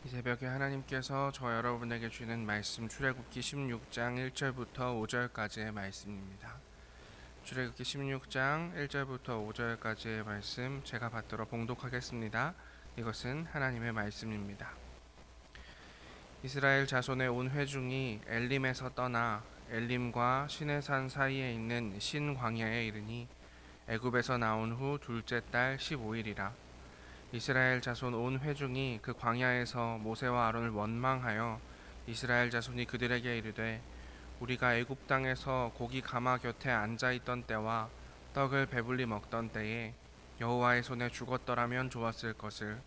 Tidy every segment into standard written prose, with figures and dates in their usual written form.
이 새벽에 하나님께서 저 여러분에게 주는 말씀 출애굽기 16장 1절부터 5절까지의 말씀입니다. 출애굽기 16장 1절부터 5절까지의 말씀 제가 받들어 봉독하겠습니다. 이것은 하나님의 말씀입니다. 이스라엘 자손의 온 회중이 엘림에서 떠나 엘림과 시내산 사이에 있는 신광야에 이르니 애굽에서 나온 후 둘째 달 15일이라. 이스라엘 자손 온 회중이 그 광야에서 모세와 아론을 원망하여 이스라엘 자손이 그들에게 이르되 우리가 애굽 땅에서 고기 가마 곁에 앉아 있던 때와 떡을 배불리 먹던 때에 여호와의 손에 죽었더라면 좋았을 것을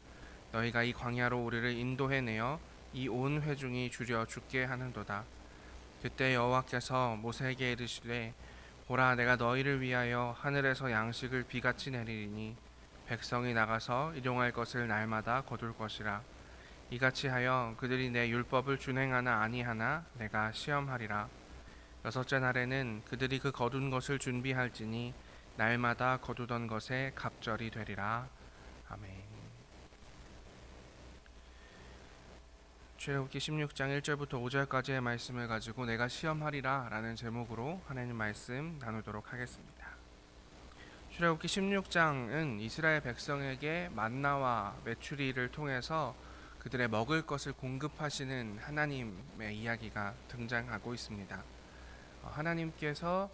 너희가 이 광야로 우리를 인도해 내어 이 온 회중이 주려 죽게 하는도다. 그때 여호와께서 모세에게 이르시되 보라, 내가 너희를 위하여 하늘에서 양식을 비같이 내리리니 백성이 나가서 일용할 것을 날마다 거둘 것이라. 이같이 하여 그들이 내 율법을 준행하나 아니하나 내가 시험하리라. 여섯째 날에는 그들이 그 거둔 것을 준비할지니 날마다 거두던 것에 갑절이 되리라. 아멘. 출애굽기 16장 1절부터 5절까지의 말씀을 가지고 내가 시험하리라 라는 제목으로 하나님 말씀 나누도록 하겠습니다. 출애굽기 16장은 이스라엘 백성에게 만나와 메추리를 통해서 그들의 먹을 것을 공급하시는 하나님의 이야기가 등장하고 있습니다. 하나님께서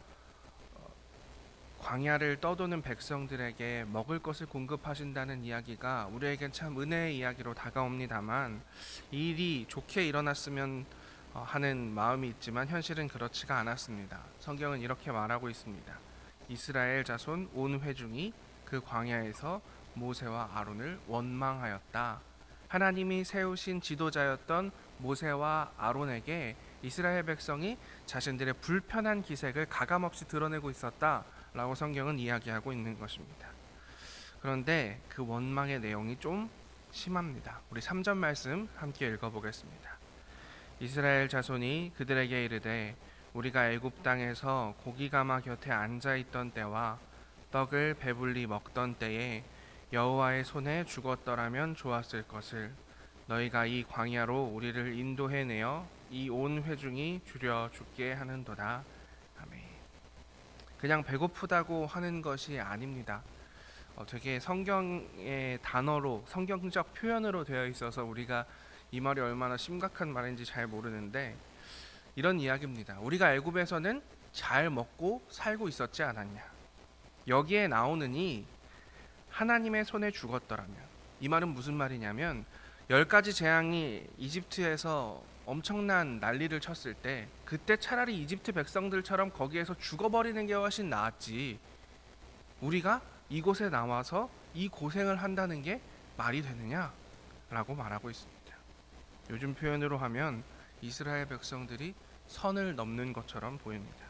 광야를 떠도는 백성들에게 먹을 것을 공급하신다는 이야기가 우리에겐 참 은혜의 이야기로 다가옵니다만 이 일이 좋게 일어났으면 하는 마음이 있지만 현실은 그렇지가 않았습니다. 성경은 이렇게 말하고 있습니다. 이스라엘 자손 온 회중이 그 광야에서 모세와 아론을 원망하였다. 하나님이 세우신 지도자였던 모세와 아론에게 이스라엘 백성이 자신들의 불편한 기색을 가감없이 드러내고 있었다라고 성경은 이야기하고 있는 것입니다. 그런데 그 원망의 내용이 좀 심합니다. 우리 3절 말씀 함께 읽어보겠습니다. 이스라엘 자손이 그들에게 이르되 우리가 애굽 땅에서 고기 가마 곁에 앉아 있던 때와 떡을 배불리 먹던 때에 여호와의 손에 죽었더라면 좋았을 것을 너희가 이 광야로 우리를 인도해 내어 이 온 회중이 주려 죽게 하는도다. 아멘. 그냥 배고프다고 하는 것이 아닙니다. 되게 성경의 단어로 성경적 표현으로 되어 있어서 우리가 이 말이 얼마나 심각한 말인지 잘 모르는데 이런 이야기입니다. 우리가 애굽에서는 잘 먹고 살고 있었지 않았냐. 여기에 나오느니 하나님의 손에 죽었더라면. 이 말은 무슨 말이냐면 10가지 재앙이 이집트에서 엄청난 난리를 쳤을 때 그때 차라리 이집트 백성들처럼 거기에서 죽어버리는 게 훨씬 나았지. 우리가 이곳에 나와서 이 고생을 한다는 게 말이 되느냐라고 말하고 있습니다. 요즘 표현으로 하면 이스라엘 백성들이 선을 넘는 것처럼 보입니다.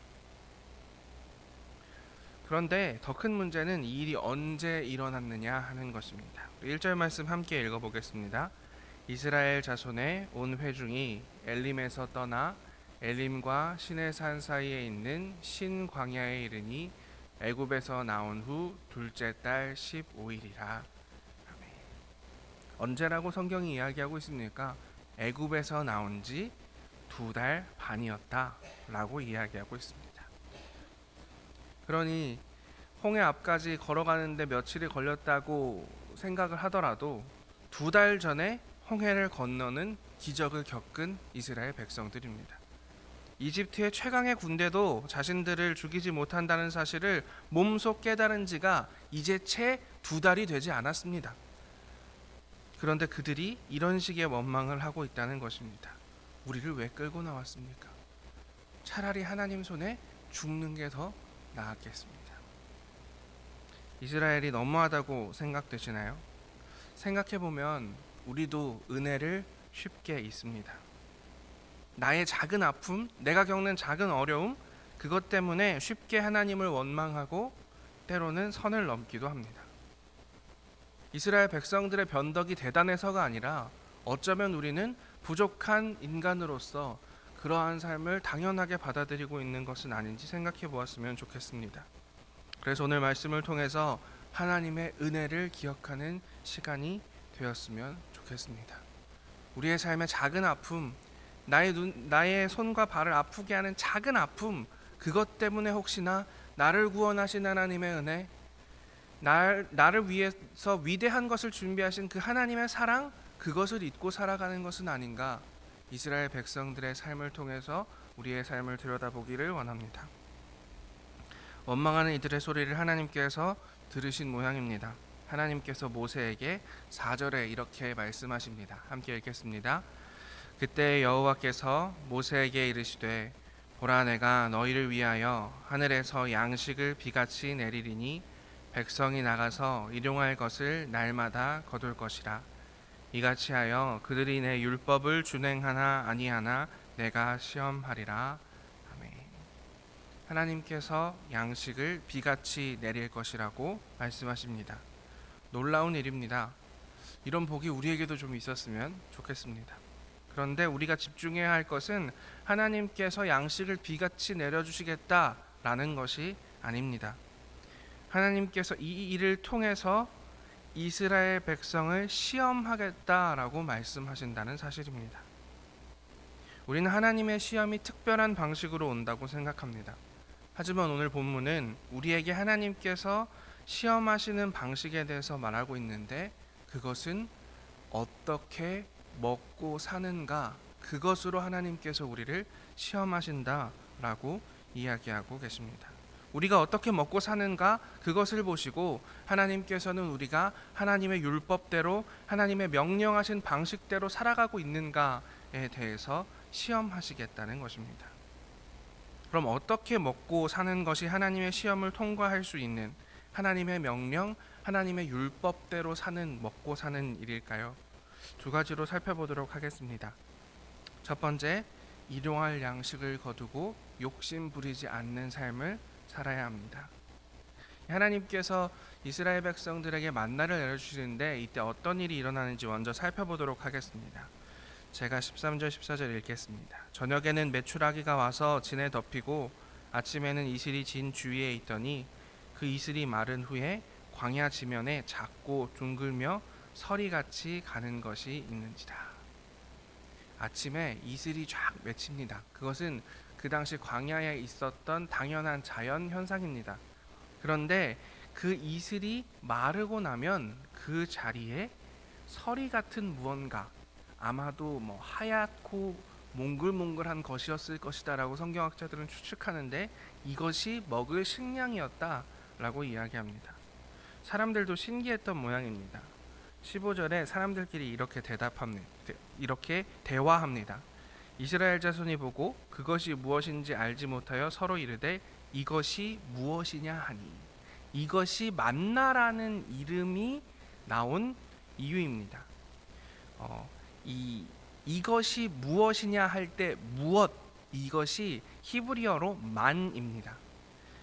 그런데 더 큰 문제는 이 일이 언제 일어났느냐 하는 것입니다. 1절 말씀 함께 읽어보겠습니다. 이스라엘 자손의 온 회중이 엘림에서 떠나 엘림과 시내산 사이에 있는 신광야에 이르니 애굽에서 나온 후 둘째 달 15일이라. 언제라고 성경이 이야기하고 있습니까? 애굽에서 나온 지 2달 반이었다 라고 이야기하고 있습니다. 그러니 홍해 앞까지 걸어가는데 며칠이 걸렸다고 생각을 하더라도 2달 전에 홍해를 건너는 기적을 겪은 이스라엘 백성들입니다. 이집트의 최강의 군대도 자신들을 죽이지 못한다는 사실을 몸소 깨달은 지가 이제 채 2달이 되지 않았습니다. 그런데 그들이 이런 식의 원망을 하고 있다는 것입니다. 우리를 왜 끌고 나왔습니까? 차라리 하나님 손에 죽는 게 더 나았겠습니다. 이스라엘이 너무하다고 생각되시나요? 생각해보면 우리도 은혜를 쉽게 잊습니다. 나의 작은 아픔, 내가 겪는 작은 어려움, 그것 때문에 쉽게 하나님을 원망하고 때로는 선을 넘기도 합니다. 이스라엘 백성들의 변덕이 대단해서가 아니라 어쩌면 우리는 부족한 인간으로서 그러한 삶을 당연하게 받아들이고 있는 것은 아닌지 생각해 보았으면 좋겠습니다. 그래서 오늘 말씀을 통해서 하나님의 은혜를 기억하는 시간이 되었으면 좋겠습니다. 우리의 삶의 작은 아픔, 나의 손과 발을 아프게 하는 작은 아픔, 그것 때문에 혹시나 나를 구원하신 하나님의 은혜, 나를 위해서 위대한 것을 준비하신 그 하나님의 사랑, 그것을 잊고 살아가는 것은 아닌가. 이스라엘 백성들의 삶을 통해서 우리의 삶을 들여다보기를 원합니다. 원망하는 이들의 소리를 하나님께서 들으신 모양입니다. 하나님께서 모세에게 4절에 이렇게 말씀하십니다. 함께 읽겠습니다. 그때 여호와께서 모세에게 이르시되 보라, 내가 너희를 위하여 하늘에서 양식을 비같이 내리리니 백성이 나가서 일용할 것을 날마다 거둘 것이라. 이같이 하여 그들이 내 율법을 준행하나 아니하나 내가 시험하리라. 아멘. 하나님께서 양식을 비같이 내릴 것이라고 말씀하십니다. 놀라운 일입니다. 이런 복이 우리에게도 좀 있었으면 좋겠습니다. 그런데 우리가 집중해야 할 것은 하나님께서 양식을 비같이 내려주시겠다라는 것이 아닙니다. 하나님께서 이 일을 통해서 이스라엘 백성을 시험하겠다라고 말씀하신다는 사실입니다. 우리는 하나님의 시험이 특별한 방식으로 온다고 생각합니다. 하지만 오늘 본문은 우리에게 하나님께서 시험하시는 방식에 대해서 말하고 있는데, 그것은 어떻게 먹고 사는가, 그것으로 하나님께서 우리를 시험하신다라고 이야기하고 계십니다. 우리가 어떻게 먹고 사는가, 그것을 보시고 하나님께서는 우리가 하나님의 율법대로, 하나님의 명령하신 방식대로 살아가고 있는가에 대해서 시험하시겠다는 것입니다. 그럼 어떻게 먹고 사는 것이 하나님의 시험을 통과할 수 있는, 하나님의 명령, 하나님의 율법대로 사는, 먹고 사는 일일까요? 두 가지로 살펴보도록 하겠습니다. 첫 번째, 일용할 양식을 거두고 욕심 부리지 않는 삶을 살아야 합니다. 하나님께서 이스라엘 백성들에게 만나를 내려주시는데 이때 어떤 일이 일어나는지 먼저 살펴보도록 하겠습니다. 제가 13절 14절 읽겠습니다. 저녁에는 메추라기가 와서 진에 덮이고 아침에는 이슬이 진 주위에 있더니 그 이슬이 마른 후에 광야 지면에 작고 둥글며 서리같이 가는 것이 있는지라. 아침에 이슬이 쫙 맺힙니다. 그것은 그 당시 광야에 있었던 당연한 자연 현상입니다. 그런데 그 이슬이 마르고 나면 그 자리에 서리 같은 무언가, 아마도 하얗고 몽글몽글한 것이었을 것이다라고 성경학자들은 추측하는데, 이것이 먹을 식량이었다라고 이야기합니다. 사람들도 신기했던 모양입니다. 15절에 사람들끼리 이렇게 대화합니다. 이스라엘 자손이 보고 그것이 무엇인지 알지 못하여 서로 이르되 이것이 무엇이냐 하니, 이것이 만나라는 이름이 나온 이유입니다. 이것이 무엇이냐 할 때 무엇, 이것이 히브리어로 만입니다.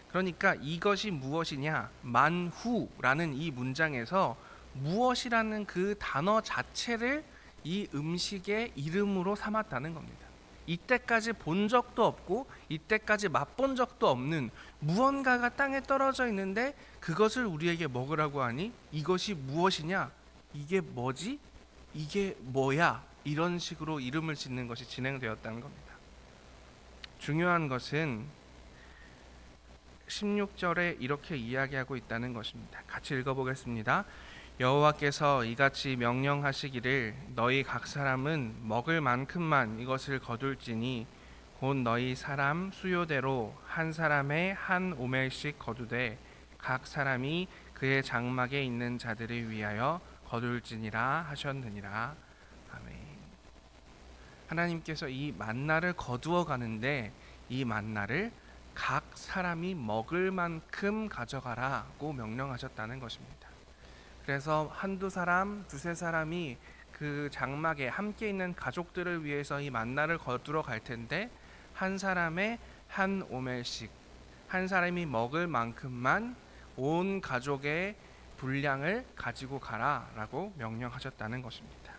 그러니까 이것이 무엇이냐, 만후라는 이 문장에서 무엇이라는 그 단어 자체를 이 음식의 이름으로 삼았다는 겁니다. 이때까지 본 적도 없고 이때까지 맛본 적도 없는 무언가가 땅에 떨어져 있는데 그것을 우리에게 먹으라고 하니 이것이 무엇이냐, 이게 뭐지, 이게 뭐야, 이런 식으로 이름을 짓는 것이 진행되었다는 겁니다. 중요한 것은 16절에 이렇게 이야기하고 있다는 것입니다. 같이 읽어보겠습니다. 여호와께서 이같이 명령하시기를 너희 각 사람은 먹을 만큼만 이것을 거둘지니 곧 너희 사람 수요대로 한 사람의 한 오멜씩 거두되 각 사람이 그의 장막에 있는 자들을 위하여 거둘지니라 하셨느니라. 아멘. 하나님께서 이 만나를 거두어 가는데 이 만나를 각 사람이 먹을 만큼 가져가라고 명령하셨다는 것입니다. 그래서 한두 사람, 두세 사람이 그 장막에 함께 있는 가족들을 위해서 이 만나를 거두러 갈 텐데 한 사람의 한 오멜씩, 한 사람이 먹을 만큼만 온 가족의 분량을 가지고 가라라고 명령하셨다는 것입니다.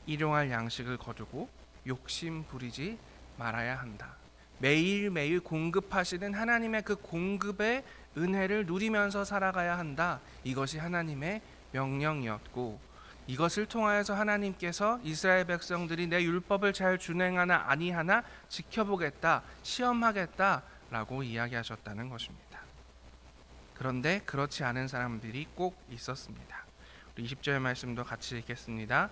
일용할 양식을 거두고 욕심 부리지 말아야 한다. 매일매일 공급하시는 하나님의 그 공급의 은혜를 누리면서 살아가야 한다. 이것이 하나님의 명령이었고, 이것을 통하여서 하나님께서 이스라엘 백성들이 내 율법을 잘 준행하나 아니하나 지켜보겠다, 시험하겠다라고 이야기하셨다는 것입니다. 그런데 그렇지 않은 사람들이 꼭 있었습니다. 우리 20절 말씀도 같이 읽겠습니다.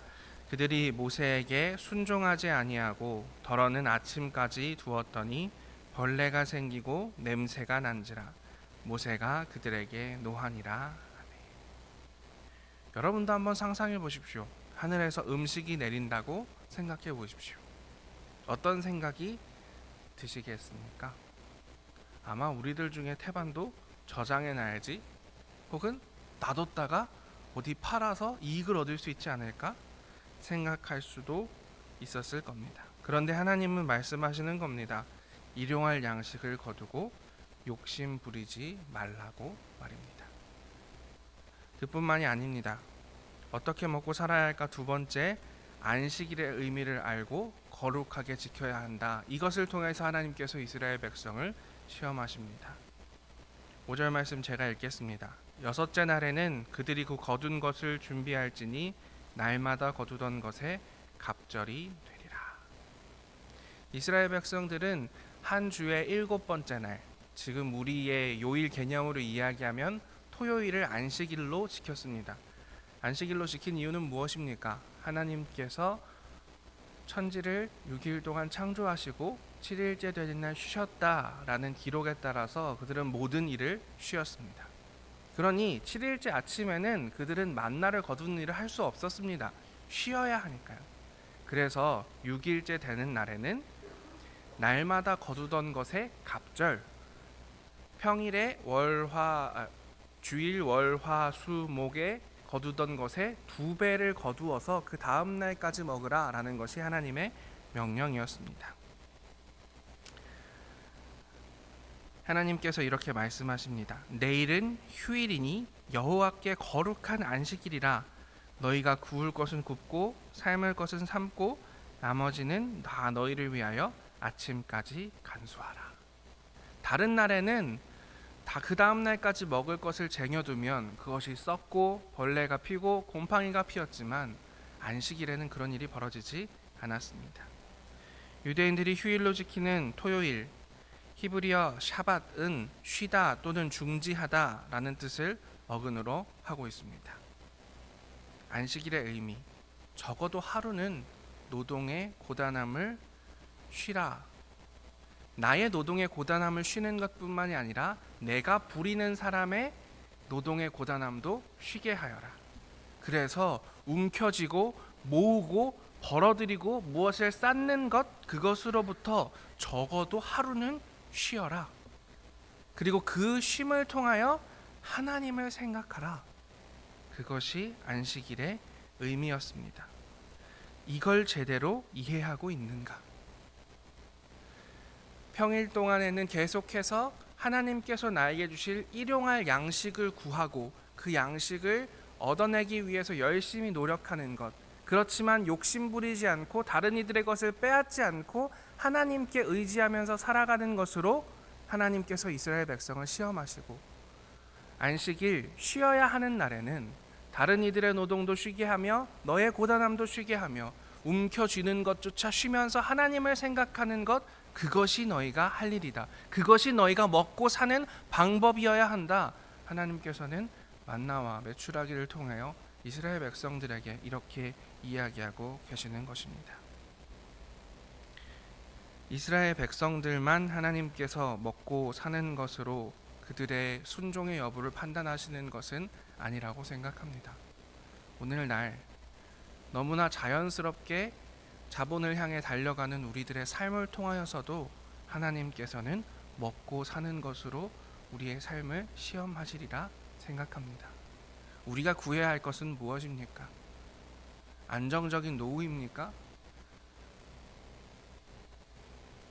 그들이 모세에게 순종하지 아니하고 덜어는 아침까지 두었더니 벌레가 생기고 냄새가 난지라 모세가 그들에게 노하니라. 여러분도 한번 상상해 보십시오. 하늘에서 음식이 내린다고 생각해 보십시오. 어떤 생각이 드시겠습니까? 아마 우리들 중에 태반도 저장해 놔야지, 혹은 놔뒀다가 어디 팔아서 이익을 얻을 수 있지 않을까 생각할 수도 있었을 겁니다. 그런데 하나님은 말씀하시는 겁니다. 일용할 양식을 거두고 욕심 부리지 말라고 말입니다. 그뿐만이 아닙니다. 어떻게 먹고 살아야 할까? 두 번째, 안식일의 의미를 알고 거룩하게 지켜야 한다. 이것을 통해서 하나님께서 이스라엘 백성을 시험하십니다. 5절 말씀 제가 읽겠습니다. 여섯째 날에는 그들이 그 거둔 것을 준비할지니 날마다 거두던 것에 갑절이 되리라. 이스라엘 백성들은 한 주의 7번째 날, 지금 우리의 요일 개념으로 이야기하면 토요일을 안식일로 지켰습니다. 안식일로 지킨 이유는 무엇입니까? 하나님께서 천지를 6일 동안 창조하시고 7일째 되는 날 쉬셨다라는 기록에 따라서 그들은 모든 일을 쉬었습니다. 그러니 7일째 아침에는 그들은 만나를 거두는 일을 할 수 없었습니다. 쉬어야 하니까요. 그래서 6일째 되는 날에는 날마다 거두던 것의 갑절, 평일에 주일 월화수목에 거두던 것의 2배를 거두어서 그 다음 날까지 먹으라라는 것이 하나님의 명령이었습니다. 하나님께서 이렇게 말씀하십니다. 내일은 휴일이니 여호와께 거룩한 안식일이라. 너희가 구울 것은 굽고 삶을 것은 삶고 나머지는 다 너희를 위하여 아침까지 간수하라. 다른 날에는 다 그 다음 날까지 먹을 것을 쟁여두면 그것이 썩고 벌레가 피고 곰팡이가 피었지만 안식일에는 그런 일이 벌어지지 않았습니다. 유대인들이 휴일로 지키는 토요일, 히브리어 샤밧은 쉬다 또는 중지하다 라는 뜻을 어근으로 하고 있습니다. 안식일의 의미, 적어도 하루는 노동의 고단함을 쉬라. 나의 노동의 고단함을 쉬는 것뿐만이 아니라 내가 부리는 사람의 노동의 고단함도 쉬게 하여라. 그래서 움켜쥐고 모으고 벌어들이고 무엇을 쌓는 것, 그것으로부터 적어도 하루는 쉬어라. 그리고 그 쉼을 통하여 하나님을 생각하라. 그것이 안식일의 의미였습니다. 이걸 제대로 이해하고 있는가? 평일 동안에는 계속해서 하나님께서 나에게 주실 일용할 양식을 구하고 그 양식을 얻어내기 위해서 열심히 노력하는 것, 그렇지만 욕심부리지 않고 다른 이들의 것을 빼앗지 않고 하나님께 의지하면서 살아가는 것으로 하나님께서 이스라엘 백성을 시험하시고, 안식일 쉬어야 하는 날에는 다른 이들의 노동도 쉬게 하며 너의 고단함도 쉬게 하며 움켜쥐는 것조차 쉬면서 하나님을 생각하는 것, 그것이 너희가 할 일이다. 그것이 너희가 먹고 사는 방법이어야 한다. 하나님께서는 만나와 메추라기를 통하여 이스라엘 백성들에게 이렇게 이야기하고 계시는 것입니다. 이스라엘 백성들만 하나님께서 먹고 사는 것으로 그들의 순종의 여부를 판단하시는 것은 아니라고 생각합니다. 오늘날 너무나 자연스럽게 자본을 향해 달려가는 우리들의 삶을 통하여서도 하나님께서는 먹고 사는 것으로 우리의 삶을 시험하시리라 생각합니다. 우리가 구해야 할 것은 무엇입니까? 안정적인 노후입니까?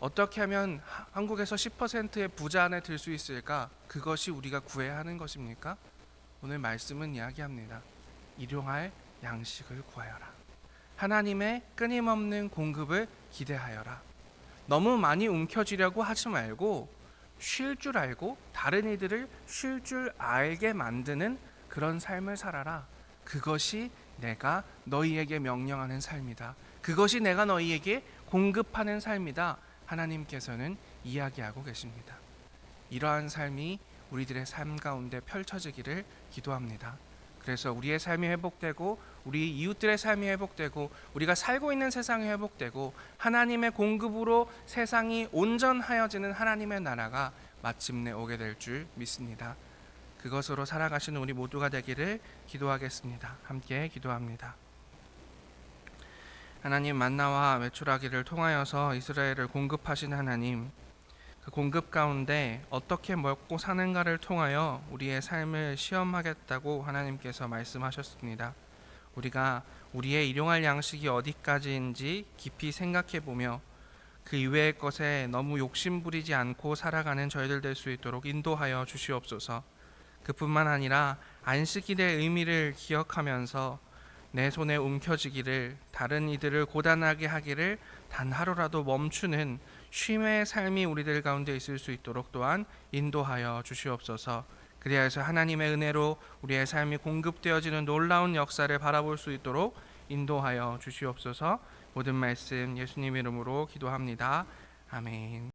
어떻게 하면 한국에서 10%의 부자 안에 들 수 있을까? 그것이 우리가 구해야 하는 것입니까? 오늘 말씀은 이야기합니다. 일용할 양식을 구하여라. 하나님의 끊임없는 공급을 기대하여라. 너무 많이 움켜쥐려고 하지 말고 쉴 줄 알고 다른 이들을 쉴 줄 알게 만드는 그런 삶을 살아라. 그것이 내가 너희에게 명령하는 삶이다. 그것이 내가 너희에게 공급하는 삶이다. 하나님께서는 이야기하고 계십니다. 이러한 삶이 우리들의 삶 가운데 펼쳐지기를 기도합니다. 그래서 우리의 삶이 회복되고 우리 이웃들의 삶이 회복되고 우리가 살고 있는 세상이 회복되고 하나님의 공급으로 세상이 온전하여지는 하나님의 나라가 마침내 오게 될 줄 믿습니다. 그것으로 살아가시는 우리 모두가 되기를 기도하겠습니다. 함께 기도합니다. 하나님, 만나와 메추라기를 통하여서 이스라엘을 공급하신 하나님, 그 공급 가운데 어떻게 먹고 사는가를 통하여 우리의 삶을 시험하겠다고 하나님께서 말씀하셨습니다. 우리가 우리의 일용할 양식이 어디까지인지 깊이 생각해 보며 그 이외의 것에 너무 욕심부리지 않고 살아가는 저희들 될 수 있도록 인도하여 주시옵소서. 그뿐만 아니라 안식일의 의미를 기억하면서 내 손에 움켜쥐기를, 다른 이들을 고단하게 하기를 단 하루라도 멈추는 쉼의 삶이 우리들 가운데 있을 수 있도록 또한 인도하여 주시옵소서. 그리하여 하나님의 은혜로 우리의 삶이 공급되어지는 놀라운 역사를 바라볼 수 있도록 인도하여 주시옵소서. 모든 말씀 예수님 이름으로 기도합니다. 아멘.